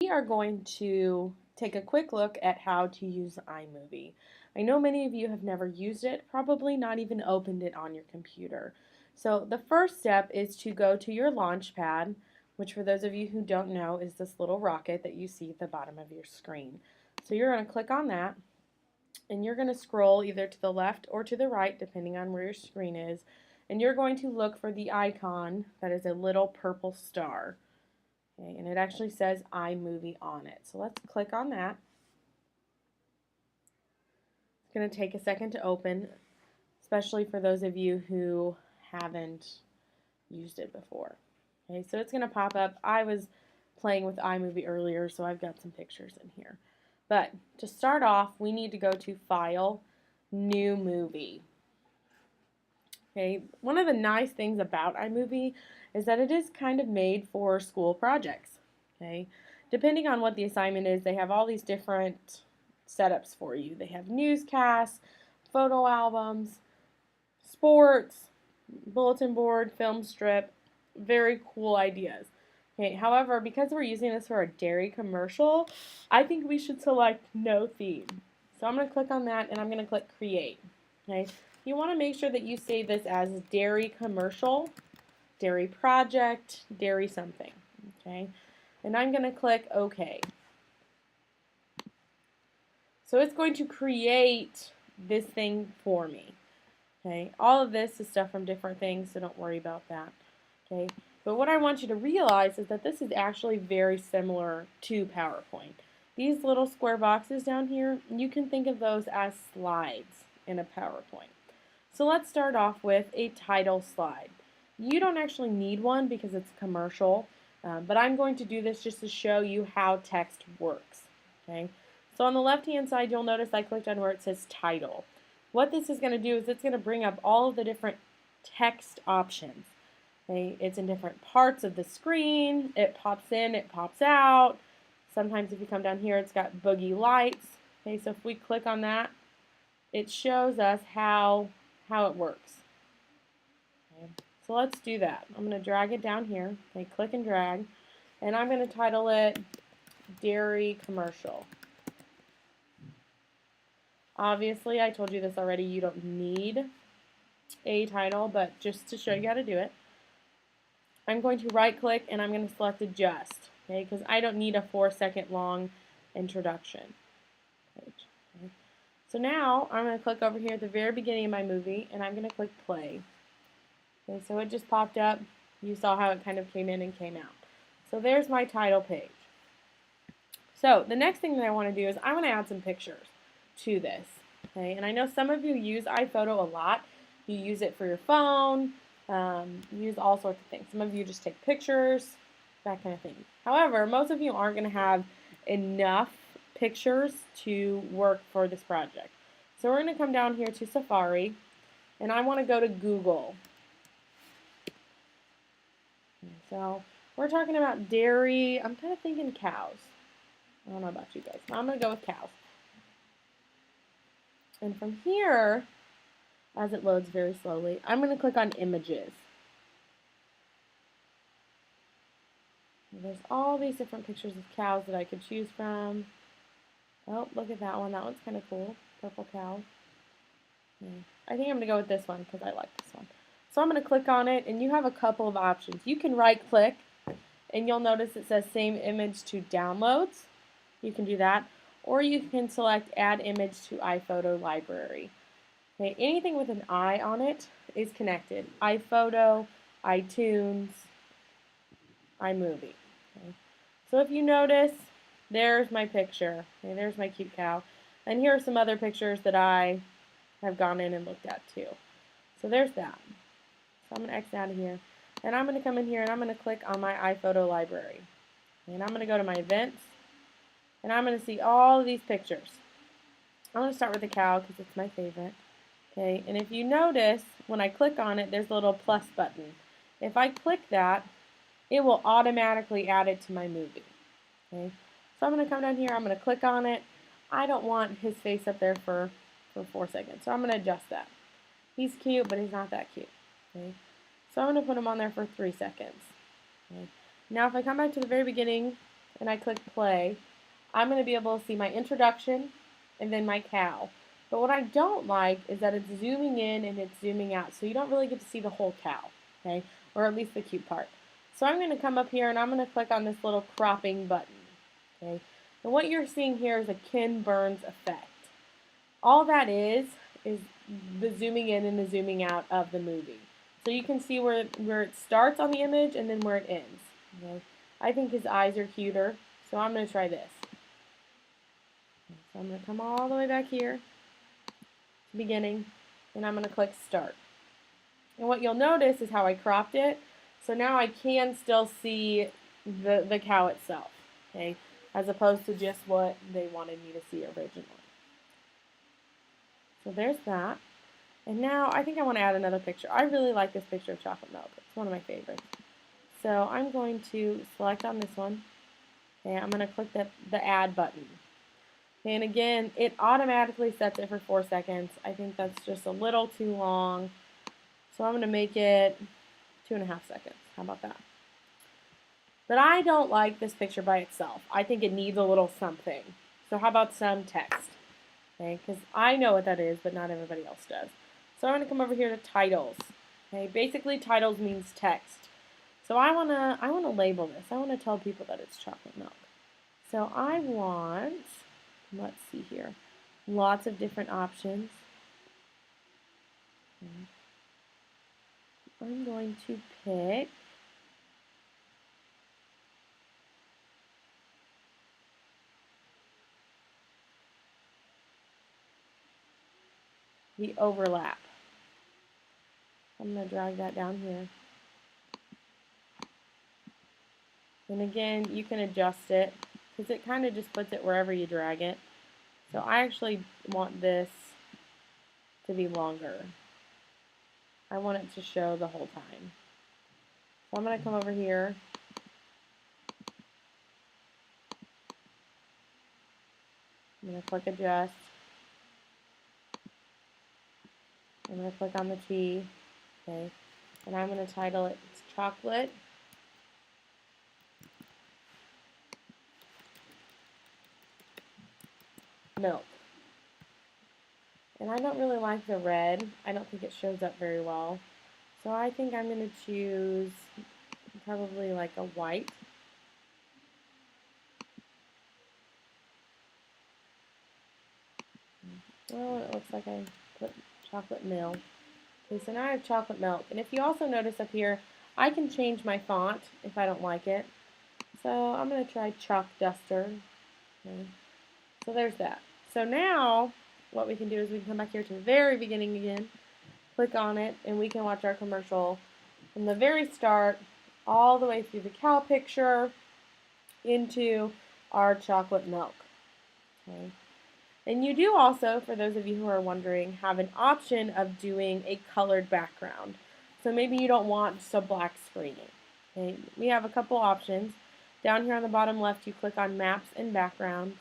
we are going to take a quick look at how to use iMovie. I know many of you have never used it, probably not even opened it on your computer. So the first step is to go to your Launchpad, which for those of you who don't know is this little rocket that you see at the bottom of your screen. So you're going to click on that and you're going to scroll either to the left or to the right depending on where your screen is, and you're going to look for the icon that is a little purple star. Okay, and it actually says iMovie on it. So let's click on that. It's going to take a second to open, especially for those of you who haven't used it before. Okay, so it's going to pop up. I was playing with iMovie earlier, so I've got some pictures in here. But to start off, we need to go to File, New Movie. Okay, one of the nice things about iMovie is that it is kind of made for school projects. Okay, depending on what the assignment is, they have all these different setups for you. They have newscasts, photo albums, sports, bulletin board, film strip, very cool ideas. Okay, however, because we're using this for a dairy commercial, I think we should select no theme. So I'm going to click on that and I'm going to click create. Okay, you want to make sure that you save this as dairy commercial, dairy project, dairy something. Okay, and I'm going to click OK. So it's going to create this thing for me. Okay, all of this is stuff from different things, so don't worry about that. Okay, but what I want you to realize is that this is actually very similar to PowerPoint. These little square boxes down here, you can think of those as slides in a PowerPoint. So let's start off with a title slide. You don't actually need one because it's commercial, but I'm going to do this just to show you how text works. Okay, so on the left-hand side, you'll notice I clicked on where it says title. What this is going to do is it's going to bring up all of the different text options. Okay, it's in different parts of the screen. It pops in, it pops out. Sometimes if you come down here, it's got boogie lights. Okay, so if we click on that, it shows us how it works. Okay, so let's do that. I'm going to drag it down here. Okay, click and drag, and I'm going to title it Dairy Commercial. Obviously, I told you this already, you don't need a title, but just to show you how to do it, I'm going to right click and I'm going to select adjust, okay, because I don't need a 4-second long introduction page. Okay. So now I'm going to click over here at the very beginning of my movie and I'm going to click play. Okay, so it just popped up. You saw how it kind of came in and came out. So there's my title page. So the next thing that I want to do is I want to add some pictures to this. Okay, and I know some of you use iPhoto a lot. You use it for your phone. Use all sorts of things. Some of you just take pictures, that kind of thing. However, most of you aren't going to have enough pictures to work for this project. So we're going to come down here to Safari, and I want to go to Google. So we're talking about dairy. I'm kind of thinking cows. I don't know about you guys. I'm going to go with cows. And from here, as it loads very slowly, I'm going to click on images. There's all these different pictures of cows that I could choose from. Oh, look at that one. That one's kind of cool. Purple cow. I think I'm going to go with this one because I like this one. So I'm going to click on it, and you have a couple of options. You can right-click, and you'll notice it says Save Image to Downloads. You can do that. Or you can select Add Image to iPhoto Library. Okay, anything with an I on it is connected. iPhoto, iTunes, iMovie. Okay. So if you notice, there's my picture. Okay, there's my cute cow. And here are some other pictures that I have gone in and looked at too. So there's that. So I'm going to X out of here. And I'm going to come in here and I'm going to click on my iPhoto library. And I'm going to go to my events. And I'm going to see all of these pictures. I'm going to start with the cow because it's my favorite. Okay, and if you notice, when I click on it, there's a little plus button. If I click that, it will automatically add it to my movie. Okay, so I'm going to come down here, I'm going to click on it. I don't want his face up there for 4 seconds, so I'm going to adjust that. He's cute, but he's not that cute. Okay, so I'm going to put him on there for 3 seconds. Okay. Now if I come back to the very beginning, and I click play, I'm going to be able to see my introduction and then my cow. But what I don't like is that it's zooming in and it's zooming out, so you don't really get to see the whole cow, okay? Or at least the cute part. So I'm going to come up here and I'm going to click on this little cropping button, okay? And what you're seeing here is a Ken Burns effect. All that is the zooming in and the zooming out of the movie. So you can see where it starts on the image and then where it ends, okay? I think his eyes are cuter, so I'm going to try this. So I'm going to come all the way back here to beginning, and I'm going to click start. And what you'll notice is how I cropped it. So now I can still see the cow itself, okay, as opposed to just what they wanted me to see originally. So there's that. And now I think I want to add another picture. I really like this picture of chocolate milk. It's one of my favorites. So I'm going to select on this one. Okay, I'm going to click the add button. And again, it automatically sets it for 4 seconds. I think that's just a little too long. So I'm going to make it 2.5 seconds. How about that? But I don't like this picture by itself. I think it needs a little something. So how about some text? Okay, because I know what that is, but not everybody else does. So I'm going to come over here to titles. Okay, basically titles means text. So I want to label this. I want to tell people that it's chocolate milk. So I want, let's see here, lots of different options. Okay. I'm going to pick the overlap. I'm going to drag that down here. And again, you can adjust it because it kind of just puts it wherever you drag it. So I actually want this to be longer. I want it to show the whole time. So I'm going to come over here. I'm going to click adjust. I'm going to click on the T. Okay. And I'm going to title it chocolate milk. And I don't really like the red. I don't think it shows up very well. So I think I'm going to choose probably like a white. Well, it looks like I put chocolate milk. Okay, so now I have chocolate milk. And if you also notice up here, I can change my font if I don't like it. So I'm going to try Chalk Duster. Okay. So there's that. So now what we can do is we can come back here to the very beginning again, click on it, and we can watch our commercial from the very start all the way through the cow picture into our chocolate milk. Okay. And you do also, for those of you who are wondering, have an option of doing a colored background. So maybe you don't want just a black screen. Okay. We have a couple options. Down here on the bottom left, you click on Maps and Background,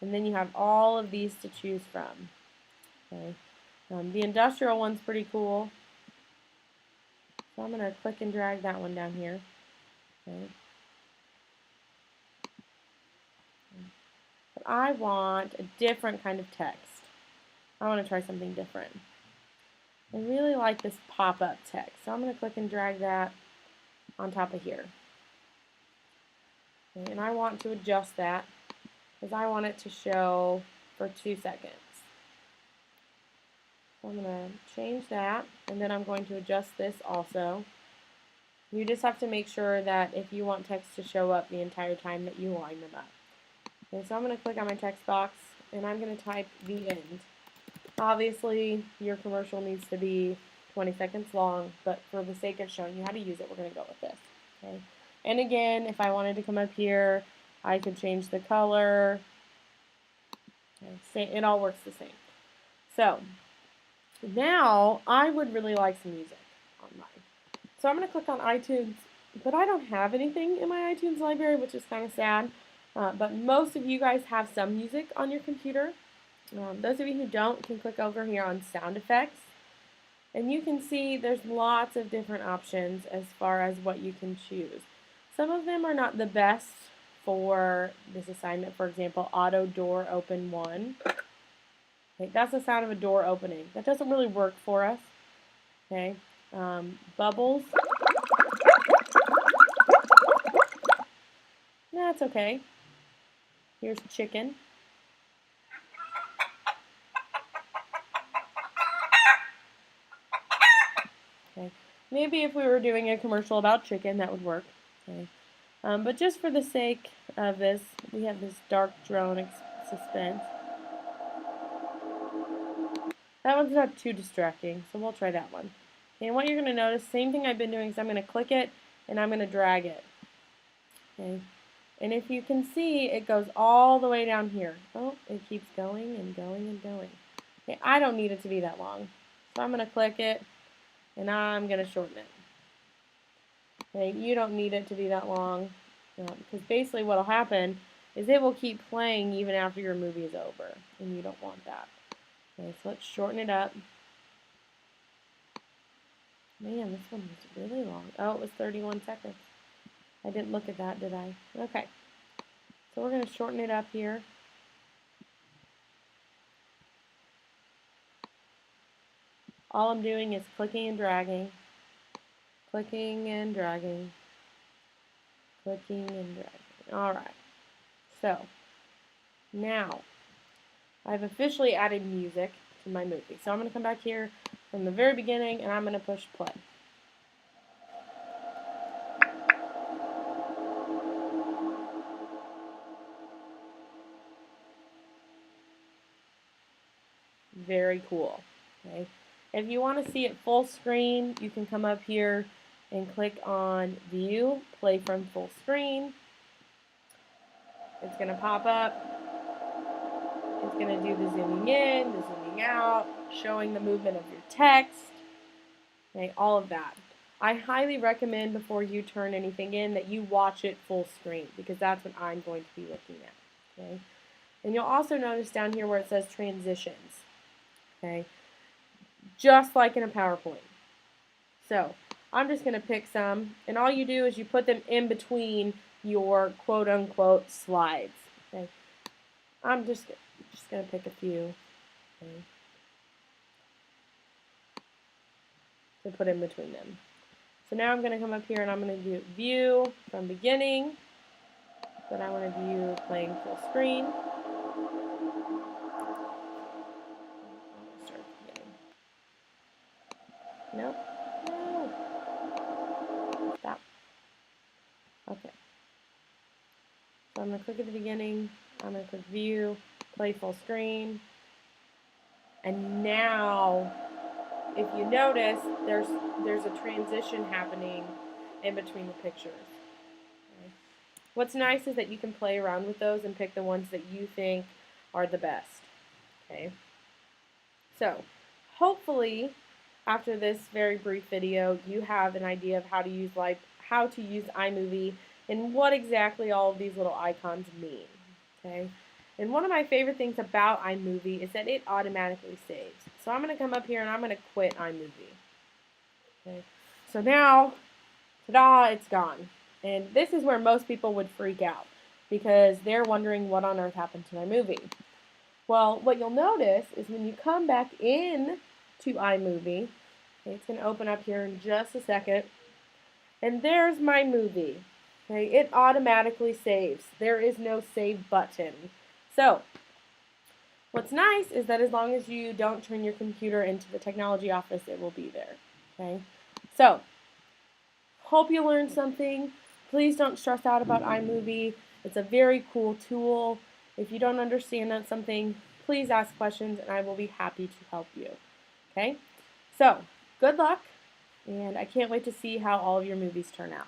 and then you have all of these to choose from. Okay. The industrial one's pretty cool. So I'm going to click and drag that one down here. Okay. But I want a different kind of text. I want to try something different. I really like this pop-up text, so I'm going to click and drag that on top of here. Okay, and I want to adjust that because I want it to show for 2 seconds. So I'm going to change that, and then I'm going to adjust this also. You just have to make sure that if you want text to show up the entire time that you line them up. Okay, so I'm going to click on my text box, and I'm going to type the end. Obviously, your commercial needs to be 20 seconds long, but for the sake of showing you how to use it, we're going to go with this. Okay. And again, if I wanted to come up here, I could change the color. Okay, it all works the same. So now I would really like some music on mine. So I'm going to click on iTunes, but I don't have anything in my iTunes library, which is kind of sad. But most of you guys have some music on your computer. Those of you who don't can click over here on sound effects, and you can see there's lots of different options as far as what you can choose. Some of them are not the best for this assignment, for example, auto door open 1. Okay, that's the sound of a door opening. That doesn't really work for us. Okay, bubbles. That's okay. Here's chicken. Okay, maybe if we were doing a commercial about chicken, that would work. Okay, but just for the sake of this, we have this dark drone suspense. That one's not too distracting, so we'll try that one. And what you're going to notice, same thing I've been doing, is I'm going to click it and I'm going to drag it. Okay, and if you can see, it goes all the way down here. Oh, it keeps going and going and going. Okay, I don't need it to be that long, so I'm going to click it and I'm going to shorten it. Okay, you don't need it to be that long, because basically what will happen is it will keep playing even after your movie is over, and you don't want that. Okay, so let's shorten it up. Man, this one was really long. Oh, it was 31 seconds. I didn't look at that, did I? Okay. So we're going to shorten it up here. All I'm doing is clicking and dragging. Clicking and dragging. Clicking and dragging. Alright. So, now, I've officially added music to my movie. So I'm going to come back here from the very beginning and I'm going to push play. Very cool. Okay. If you want to see it full screen, you can come up here and click on View, Play from Full Screen. It's going to pop up. It's going to do the zooming in, the zooming out, showing the movement of your text, okay, all of that. I highly recommend before you turn anything in that you watch it full screen, because that's what I'm going to be looking at. Okay? And you'll also notice down here where it says transitions. Okay? Just like in a PowerPoint. So I'm just going to pick some, and all you do is you put them in between your quote-unquote slides. Okay? I'm just going to pick a few, okay, to put in between them. So now I'm going to come up here and I'm going to do View from beginning, but I want to view playing full screen. Start beginning. Nope. No. Stop. Okay. So I'm going to click at the beginning. I'm going to click View, Play Full Screen. And now, if you notice, there's a transition happening in between the pictures. Okay. What's nice is that you can play around with those and pick the ones that you think are the best. Okay. So, hopefully, after this very brief video, you have an idea of how to use iMovie and what exactly all of these little icons mean. Okay. And one of my favorite things about iMovie is that it automatically saves. So I'm going to come up here and I'm going to quit iMovie. Okay. So now, ta-da, it's gone. And this is where most people would freak out, because they're wondering what on earth happened to my movie. Well, what you'll notice is when you come back in to iMovie, okay, it's going to open up here in just a second, and there's my movie. Okay, it automatically saves. There is no save button. So, what's nice is that as long as you don't turn your computer into the technology office, it will be there. Okay, so hope you learned something. Please don't stress out about iMovie. It's a very cool tool. If you don't understand something, please ask questions and I will be happy to help you. Okay, so good luck, and I can't wait to see how all of your movies turn out.